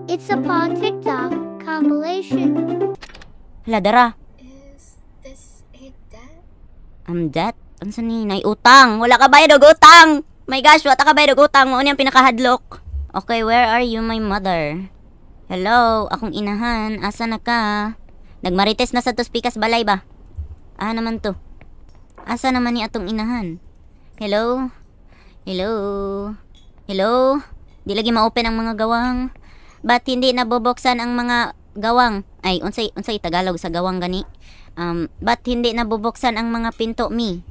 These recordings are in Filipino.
It's a Paw TikTok compilation. Hala, dara. Is this a debt? Debt? Ano sa ni? Utang. Wala ka bayad og utang. My gosh, wala ka bayad og utang. Mo ang pinakahadlok. Okay, where are you, my mother? Hello, akong inahan. Asa na ka? Nagmarites na sa tuspikas balay ba? Naman to. Asa naman ni atong inahan? Hello? Hello? Hello? Di lagi ma-open ang mga gawang. Ba't hindi nabubuksan ang mga gawang? Ay, unsay Tagalog sa gawang gani? Ba't hindi nabubuksan ang mga pinto, mi?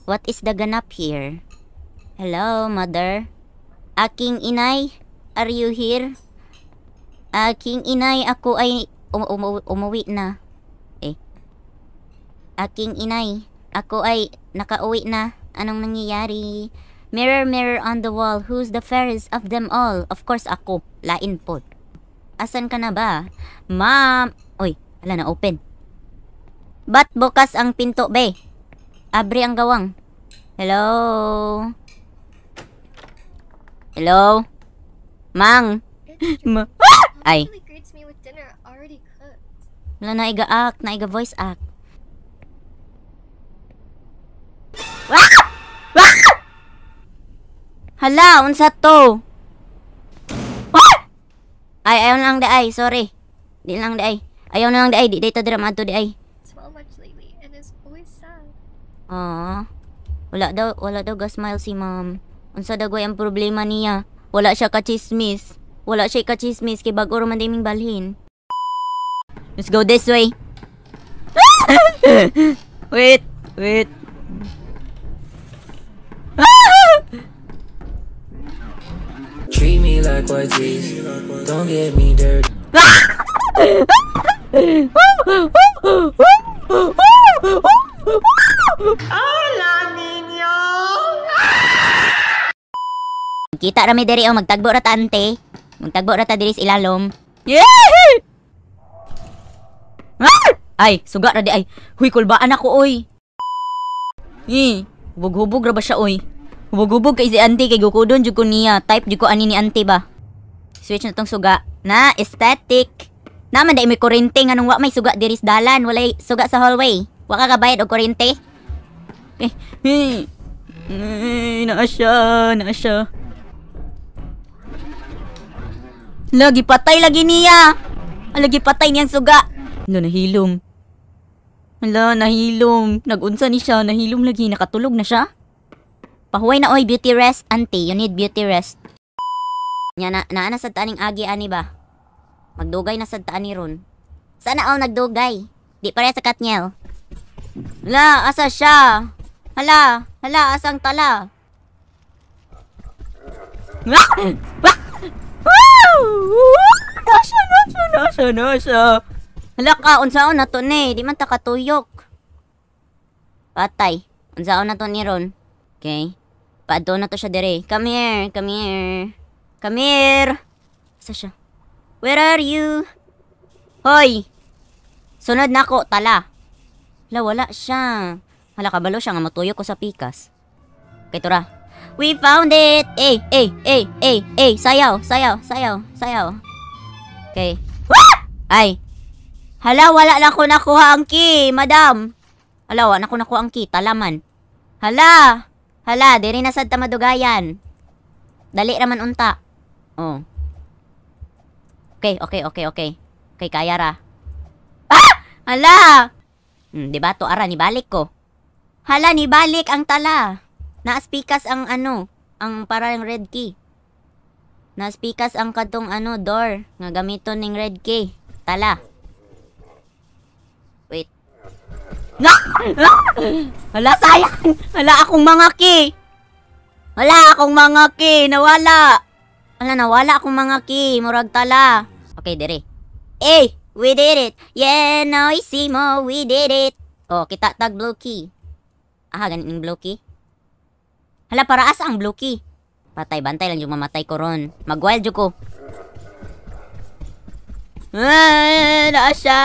What is the ganap here? Hello, mother? Aking inay? Are you here? Aking inay, ako ay umuwi na. Aking inay, ako ay nakauwi na. Anong nangyayari? Mirror, mirror on the wall, who's the fairest of them all? Of course, ako. Lain po. Asan ka na ba? Ma'am! Uy, wala na open. Ba't bukas ang pinto, be? Abri ang gawang. Hello? Hello? Mang! Ay. Usually greets me with dinner already cooked. Wala na iga-act, na iga-voice act. Hala, unsa to? Ay, ayaw na lang di ay, sorry. Di lang di ay. Ayaw na lang di ay, di dito drama to di ay. Smile much lately and is always sad. Wala daw ga-smile si ma'am. Unsa dagway ang problema niya? Wala siya ka-chismis. Wala siya ka-chismis kay bag-o man diming balhin. Let's go this way. Wait. Treat me like what is. Don't get me dirty. Hola, niño! Kita rami diri o magtagbo ra ta ante. Magtagbo ra ta diri sa ilalom. Ay, suga ra di ay. Huy, kulbaan ako oy. Hubog-hubog ra ba siya oy? Hubog-hubog kay si auntie kay gukudon jud ko niya. Type jud ko ani ni auntie ba. Switch na tong suga. Na aesthetic. Naman dai may kurente nganong wa may suga diri sa dalan, walay suga sa hallway. Wa ka kabayad og kurente. Naa siya. Lagi patay lagi niya. Lagi patay niyang suga. Nahilom. Nahilom. Nagunsa ni siya. Nahilom lagi. Nakatulog na siya. Pahuway na oy, beauty rest. Auntie, you need beauty rest. Nya na sa taaning agi ani ba? Magdugay na sa taan ni ron. Sana all nagdugay. Di pare sa Katniel. Hala, asa siya? Hala, asang tala? Nasya. Hala ka, unsaon na to ne? Di man ta katuyok. Patay. Unsaon na to ni ron? Okay. Paadto na to siya dire. Come here. Asa siya? Where are you? Hoy! Sunod na ko, tala. Hala, wala siya. Hala, kabalo siya nga matuyok ko sa pikas. Okay, tura. We found it! Sayaw. Okay. Ay! Hala, wala na ko nakuha ang key, madam. Hala, wala na ko nakuha ang key, talaman. Hala, diri na sad ta madugayan. Dali raman unta. Oh. Okay. Okay, kaya ra. Hala! Diba to ara, nibalik ko. Hala, nibalik ang tala. Naaspikas ang ang parang red key. Naaspikas ang kadtong door. Nga gamiton ning red key. Tala. Wait. Hala, sayang! Hala, akong mga key! Nawala! Hala, nawala akong mga key. Murag tala. Okay, dire. We did it! Yeah, no, isimo, we did it! Oh, kita tag blue key. Ganin blue key. Hala, para asa ang blue key? Patay, bantay lang yung mamatay ko ron. Mag-wild yung ko. Naa siya!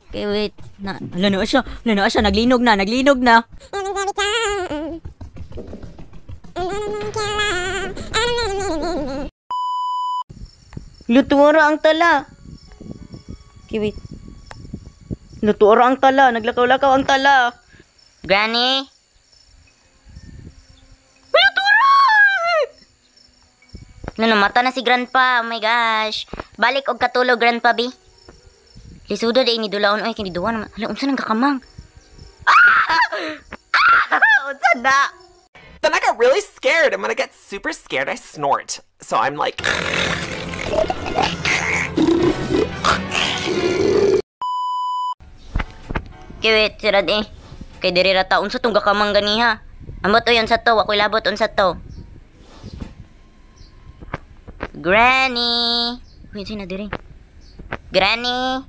Okay, wait. Hala, naa siya. Naglinog na. Lutuara ang tala. Okay, wait. Lutuara ang tala. Naglakaw-lakaw ang tala. Granny? Lutuara! Namata na si Grandpa. Oh my gosh. Balik og katulog, Grandpa, B. Lisudo day ni dulaon. Oy, kiniduwa naman. Hala, unsa nang kakamang? Unsa na? Then I got really scared, and when I get super scared, I snort. So I'm like... Okay, wait, sirad eh. Kay diri rata, unsa tong gakamang ganiha? Ambot o yun sa to, ako'y labot unsa to. Granny! Wait, sino diri? Granny!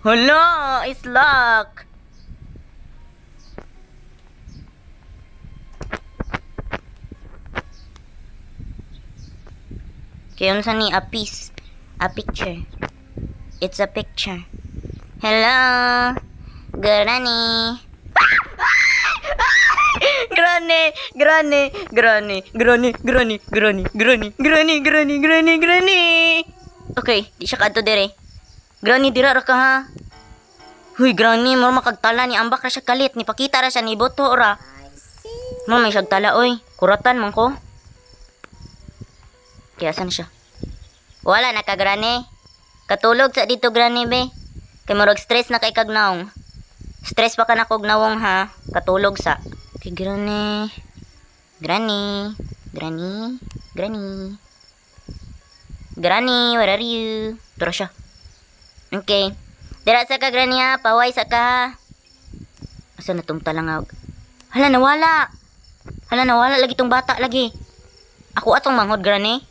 Hala, it's locked! Kaya unsa ni a piece, a picture. It's a picture. Hello, Granny. Granny, Granny, Granny, Granny, Granny, Granny, Granny, Granny, Granny, Granny, Granny. Okay, di siya kadto dire. Granny, dira ra ka ha. Huy, Granny, mo makagtala ni ambak ra siya kalit, ni pakita ra siya ni boto ra. Mo may siyag tala oy, kuratan man ko. Kaya saan siya? Wala na ka, Granny. Katulog sa dito, Granny, be. Kay murag stress na kay kagnaong. Stress pa ka na kog nawong, ha? Katulog sa. Okay, Granny. Granny. Granny. Granny. Granny, where are you? Turo siya. Okay. Dira sa ka, Granny, ha? Paway sa ka, ha? Asa na tong talangag? Hala, nawala. Hala, nawala lagi tong bata, lagi. Ako atong manghod, Granny.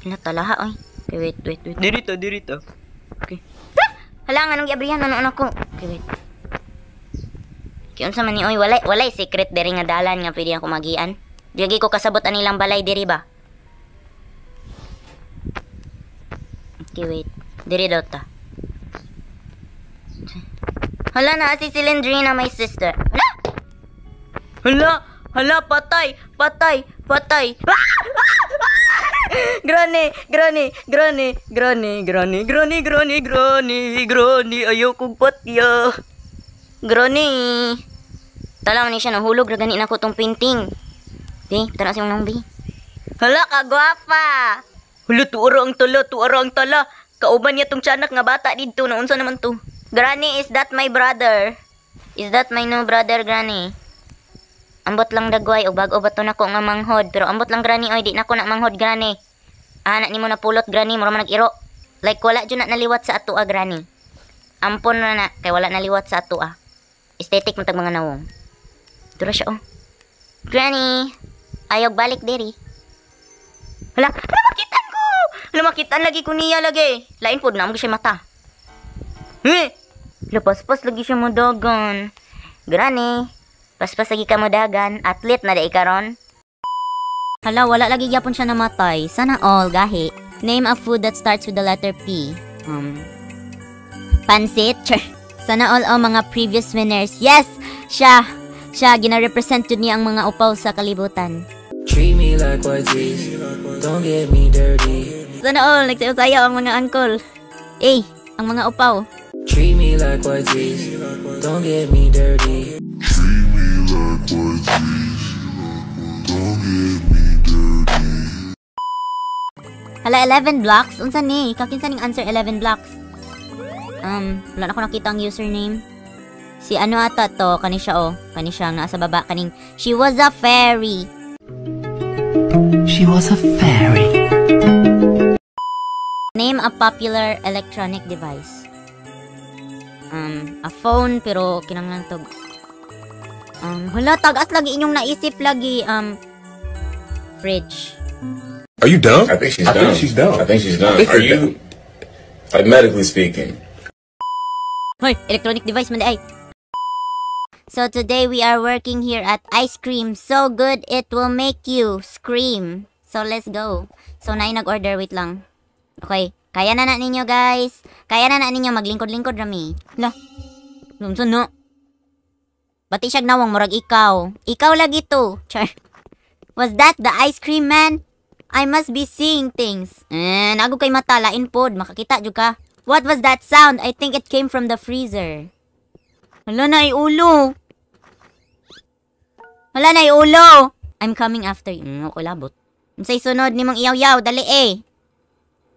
Natalaha, oy. Okay, wait. Dirito. Okay. Hala, nga nang giabrihan, ano ko. Okay, wait. Kaya unsa man ni, oy, walay secret diri nga dalan nga pwede ako magian. Diyagi ko kasabot anilang balay diri ba? Okay, wait. Diri daw ta. Hala na, si Cylindrina, my sister. Hala, patay. Granny, ayaw kong patya. Granny. Talang ni siya, nahulog na gani na ko tong painting. Di, tara siyang nang bi. Hala, kagwapa. Hala, tuara ang tala. Kauban niya tong tiyanak nga bata dito, naunsa naman to. Granny, is that my brother? Is that my new brother, Granny? Ambot lang dagway, o bago ba to na ko nga manghod. Pero ambot lang, Granny, oy, di na ko na manghod, Granny. Anak ni mo na pulot, Granny, mura man nag-iro. Like, wala dyan na naliwat sa ato, Granny. Ampon na, kay wala naliwat sa ato, Aesthetic matag mga nawong. Dura siya, oh. Granny, ayog balik, diri. Hala, makitan ko! Hala, makitan lagi ko niya, lagi. Lain po, naman siya mata. Hala, paspas lagi siya mo dagan. Granny, paspas lagi ka mo dagan. Athlete na da ikaron. Hala, wala lagi yapon siya namatay. Sana all, gahi. Name a food that starts with the letter P. Pansit? Sana all mga previous winners. Yes! Siya, gina-represent yun niya ang mga upaw sa kalibutan. Treat me like what's this. Don't get me dirty. Sana all, nagsayaw-sayaw ang mga uncle. Ang mga upaw. Treat me like what's this. Don't get me dirty. Treat me like what's this. Don't get me dirty. Hala, 11 blocks? Unsa ni? Kakinsa ning answer 11 blocks? Wala na ko nakita ang username. Si ano ata to? Kani siya, Kani siya, nasa baba. Kaning, she was a fairy. She was a fairy. Name a popular electronic device. A phone, pero kinanglan to. Hala, tagas lagi inyong naisip lagi. Fridge. Are you dumb? I think she's dumb. Are you? Like, medically speaking. Hoy, electronic device man ay. So today we are working here at ice cream. So good it will make you scream. So let's go. So naay nag-order, wait lang. Okay, kaya na ninyo guys. Kaya na ninyo maglingkod-lingkod rami. Lah. Lumson no. Bati siya nawang murag ikaw. Ikaw lagi to. Char. Was that the ice cream man? I must be seeing things. Nago kay mata, lain pod. Makakita jud ka. What was that sound? I think it came from the freezer. Hala na, ulo. Hala na, ulo. I'm coming after you. Ako labot. Unsay sunod ni mong iyaw-yaw? Dali eh.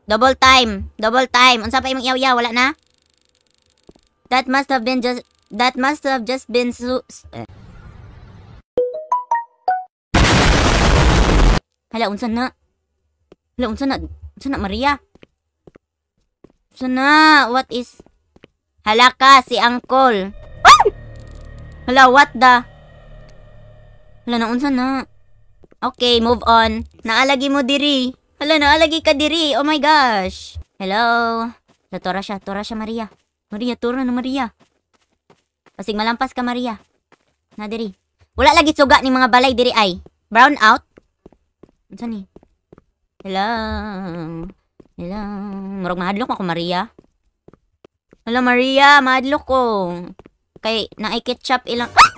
Double time. Double time. Unsa pa imong iyaw-yaw? Wala na? That must have just been Hala, unsa na? Hala, unsa na? Unsa na, Maria? Unsa na? What is... Hala ka, si Uncle. Oh! Hala, what the... Hala na, unsa na? Okay, move on. Naalagi mo diri. Hala, naalagi ka diri. Oh my gosh. Hello. Tora siya, Maria. Maria, tora na, Maria. Pasig malampas ka, Maria. Na diri. Wala lagi suga ni mga balay diri ay. Brown out. Unsa ni? Hello. Hello. Murag mahadlok ako, Maria. Hello, Maria. Mahadlok ko. Kay naay ketchup ilang... Ah!